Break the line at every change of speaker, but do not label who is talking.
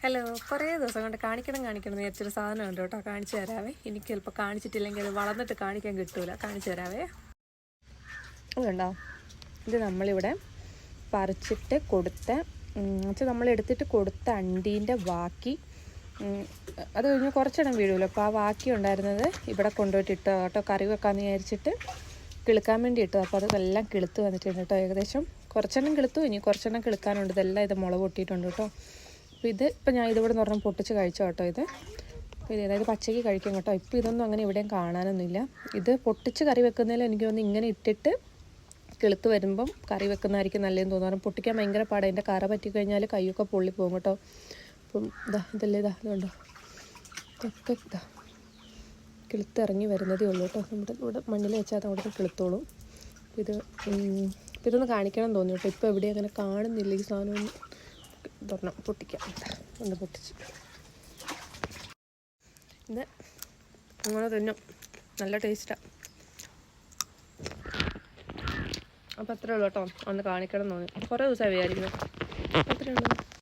Hello, കുറേ ദിവസം കൊണ്ട് കാണിക്കണം എന്ന് വിചാരിച്ചൊരു സാധനം ഉണ്ട് കേട്ടോ. കാണിച്ചു തരാവേ. എനിക്ക് ചിലപ്പോൾ കാണിച്ചിട്ടില്ലെങ്കിൽ അത് വളർന്നിട്ട് കാണിക്കാൻ കിട്ടൂല. കാണിച്ചു തരാവേ. അതുണ്ടോ, ഇത് നമ്മളിവിടെ പറിച്ചിട്ട് കൊടുത്ത നമ്മളെടുത്തിട്ട് കൊടുത്ത അണ്ടീൻ്റെ ബാക്കി, അത് കഴിഞ്ഞ് കുറച്ചിടം വീഴുമല്ലോ. അപ്പോൾ ആ ബാക്കി ഉണ്ടായിരുന്നത് ഇവിടെ കൊണ്ടുപോയിട്ട് ഇട്ടോ കേട്ടോ. കറി വെക്കാമെന്ന് വിചാരിച്ചിട്ട് കിളുക്കാൻ വേണ്ടി ഇട്ടു. അപ്പോൾ അതെല്ലാം കിളുത്ത് വന്നിട്ടുണ്ട് കേട്ടോ. ഏകദേശം കുറച്ചെണ്ണം കിളുത്തു, ഇനി കുറച്ചെണ്ണം കിളുക്കാനുണ്ട്. ഇതെല്ലാം ഇത് മുളക് പൊട്ടിയിട്ടുണ്ട് കേട്ടോ. അപ്പോൾ ഇപ്പം ഞാൻ ഇതിവിടെ നിന്ന് പറഞ്ഞാൽ പൊട്ടിച്ച് കഴിച്ചോ കേട്ടോ. ഇത് അതായത് പച്ചയ്ക്ക് കഴിക്കും കേട്ടോ. ഇപ്പോൾ ഇതൊന്നും അങ്ങനെ ഇവിടെയും കാണാനൊന്നുമില്ല. ഇത് പൊട്ടിച്ച് കറി വെക്കുന്നതിൽ എനിക്ക് തോന്നുന്നു ഇങ്ങനെ ഇട്ടിട്ട് കിളുത്ത് വരുമ്പം കറി വെക്കുന്നതായിരിക്കും നല്ലതെന്ന് തോന്നുന്നു. കാരണം പൊട്ടിക്കാൻ ഭയങ്കര പാടാണ്. അതിൻ്റെ കറ പറ്റിക്കഴിഞ്ഞാൽ കൈയൊക്കെ പൊള്ളി പോകും കേട്ടോ. അപ്പം ഇതുണ്ടോ, ഇതൊക്കെ കിളുത്തിറങ്ങി വരുന്നതേ ഉള്ളൂ കേട്ടോ. നമ്മുടെ ഇവിടെ മണ്ണിൽ വെച്ചാൽ അത് അവിടെ കിളുത്തോളും. ഇതൊന്ന് കാണിക്കണം തോന്നി കേട്ടോ. ഇപ്പോൾ എവിടെയും അങ്ങനെ കാണുന്നില്ല ഈ സാധനം. തുറണം പൊട്ടിക്കാം. ഒന്ന് പൊട്ടിച്ച് ഇത് അങ്ങനെ തിന്നും. നല്ല ടേസ്റ്റാണ്. അപ്പോൾ അത്രേ ഉള്ളൂ കേട്ടോ. ഒന്ന് കാണിക്കണം തോന്നി. കുറേ ദിവസമായി വിചാരിക്കുന്നു. അത്രേ ഉള്ളൂ.